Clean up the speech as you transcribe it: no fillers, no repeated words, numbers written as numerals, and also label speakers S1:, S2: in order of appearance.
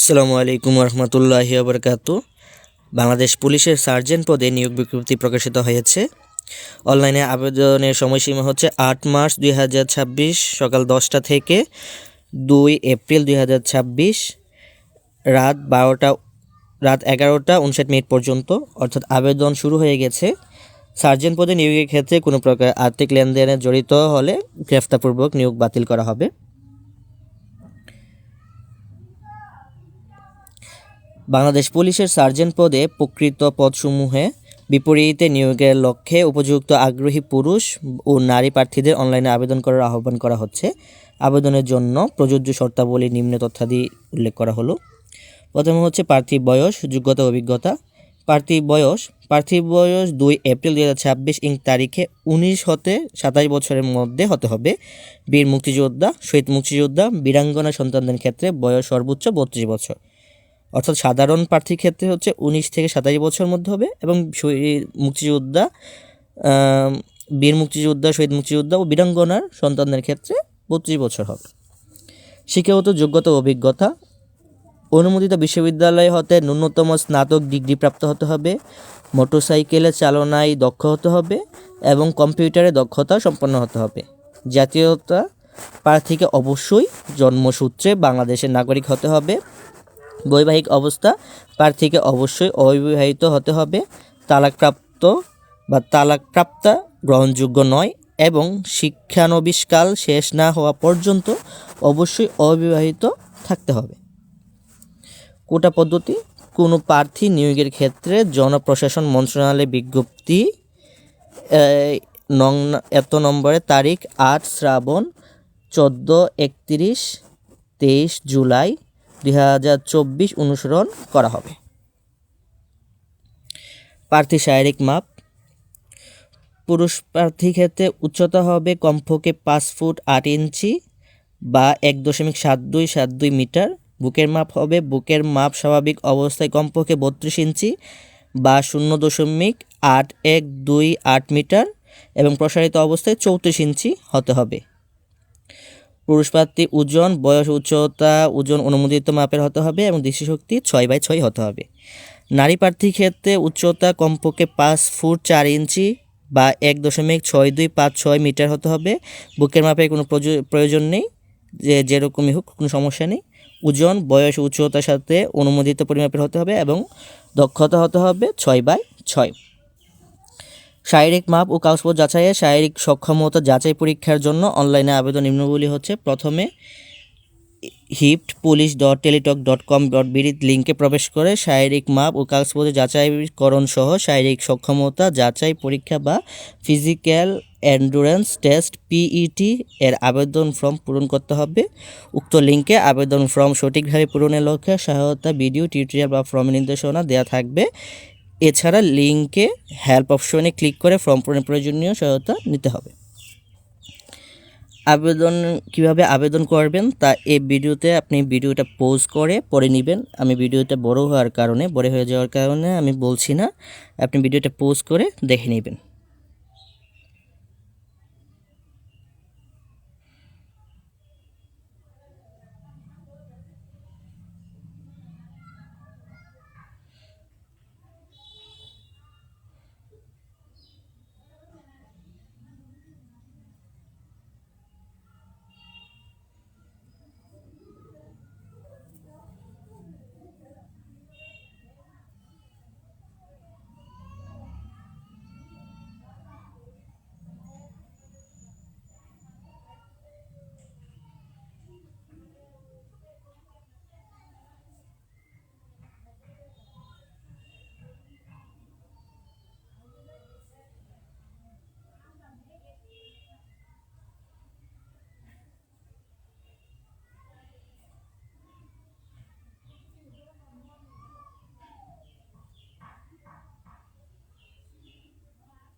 S1: আসসালামু আলাইকুম রহমতুল্লাহি ওবরকাতু। বাংলাদেশ পুলিশের সার্জেন্ট পদে নিয়োগ বিজ্ঞপ্তি প্রকাশিত হয়েছে। অনলাইনে আবেদনের সময়সীমা হচ্ছে ৮ মার্চ ২০২৬ সকাল ১০টা থেকে ২ এপ্রিল ২০২৬ রাত ১১টা ৫৯ মিনিট পর্যন্ত, অর্থাৎ আবেদন শুরু হয়ে গেছে। সার্জেন্ট পদে নিয়োগের ক্ষেত্রে কোনো প্রকার আর্থিক লেনদেনে জড়িত হলে গ্রেফতারপূর্বক নিয়োগ বাতিল করা হবে। বাংলাদেশ পুলিশের সার্জেন্ট পদে প্রকৃত পদসমূহে বিপরীতে নিয়োগের লক্ষ্যে উপযুক্ত আগ্রহী পুরুষ ও নারী প্রার্থীদের অনলাইনে আবেদন করার আহ্বান করা হচ্ছে। আবেদনের জন্য প্রযোজ্য শর্তাবলী নিম্ন তথ্যাদি উল্লেখ করা হলো। প্রথমে হচ্ছে প্রার্থী বয়স, যোগ্যতা, অভিজ্ঞতা। প্রার্থী বয়স ২ এপ্রিল ২০২৬ তারিখে ১৯ হতে ২৭ বছরের মধ্যে হতে হবে। বীর মুক্তিযোদ্ধা, শহীদ মুক্তিযোদ্ধা, বীরাঙ্গনা সন্তানদের ক্ষেত্রে বয়স সর্বোচ্চ ৩২ বছর। অর্থাৎ সাধারণ প্রার্থীর ক্ষেত্রে হচ্ছে ১৯ থেকে ২৭ বছরের মধ্যে হবে, এবং মুক্তিযোদ্ধা, বীর মুক্তিযোদ্ধা, শহীদ মুক্তিযোদ্ধা ও বীরাঙ্গনার সন্তানদের ক্ষেত্রে ৩২ বছর হবে। শিক্ষাগত যোগ্যতা ও অভিজ্ঞতা: অনুমোদিত বিশ্ববিদ্যালয় হতে ন্যূনতম স্নাতক ডিগ্রি প্রাপ্ত হতে হবে, মোটরসাইকেলের চালনায় দক্ষ হতে হবে এবং কম্পিউটারে দক্ষতা সম্পন্ন হতে হবে। জাতীয়তা: প্রার্থীকে অবশ্যই জন্মসূত্রে বাংলাদেশের নাগরিক হতে হবে। বৈবাহিক অবস্থা: প্রার্থীকে অবশ্যই অবিবাহিত হতে হবে। তালাকপ্রাপ্তা গ্রহণযোগ্য নয় এবং শিক্ষানবিশকাল শেষ না হওয়া পর্যন্ত অবশ্যই অবিবাহিত থাকতে হবে। কোটা পদ্ধতি: কোনো প্রার্থী নিয়োগের ক্ষেত্রে জনপ্রশাসন মন্ত্রণালয়ের বিজ্ঞপ্তি নম্বরের তারিখ ৮ শ্রাবণ, ১৪/৩১, ২৩ জুলাই ২০২৪ অনুসরণ করা হবে। প্রার্থী শারীরিক মাপ: পুরুষ প্রার্থীর ক্ষেত্রে উচ্চতা হবে কমপক্ষে ৫ ফুট ৮ ইঞ্চি বা ১.৭২৭২ মিটার। বুকের মাপ হবে বুকের মাপ স্বাভাবিক অবস্থায় কমপক্ষে ৩২ ইঞ্চি বা ০.৮১২৮ মিটার এবং প্রসারিত অবস্থায় ৩৪ ইঞ্চি হতে হবে। পুরুষ প্রার্থী ওজন, বয়স, উচ্চতা, ওজন অনুমোদিত মাপের হতে হবে এবং দৃষ্টিশক্তি ৬/৬ হতে হবে। নারী প্রার্থীর ক্ষেত্রে উচ্চতা কমপক্ষে ৫ ফুট ৪ ইঞ্চি বা ১.৬২৫৬ মিটার হতে হবে। বুকের মাপের কোনো প্রয়োজন নেই, যেরকমই হোক কোনো সমস্যা নেই। ওজন, বয়স, উচ্চতার সাথে অনুমোদিত পরিমাপের হতে হবে এবং দক্ষতা হতে হবে ৬/৬। শারীরিক মাপ ও কাগজপত্র যাচাইয়ে শারীরিক সক্ষমতা যাচাই পরীক্ষার জন্য অনলাইনে আবেদন নিম্নগুলি হচ্ছে। প্রথমে hipt.police.teletalk.com.bd লিঙ্কে প্রবেশ করে শারীরিক মাপ ও কাগজপত্র যাচাইকরণ সহ শারীরিক সক্ষমতা যাচাই পরীক্ষা বা ফিজিক্যাল এন্ডুরেন্স টেস্ট PET এর আবেদন ফর্ম পূরণ করতে হবে। উক্ত লিঙ্কে আবেদন ফর্ম সঠিকভাবে পূরণের লক্ষ্যে সহায়তা ভিডিও, টিউটোরিয়াল বা ফর্মের নির্দেশনা দেওয়া থাকবে। এছাড়া লিঙ্কে হেল্প অপশনে ক্লিক করে ফর্ম পূরণের প্রয়োজনীয় সহায়তা নিতে হবে। কিভাবে আবেদন করবেন তা এই ভিডিওতে আপনি ভিডিওটা পজ করে পড়ে নেবেন। আমি ভিডিওটা বড় হয়ে যাওয়ার কারণে আমি বলছি না, আপনি ভিডিওটা পজ করে দেখে নেবেন।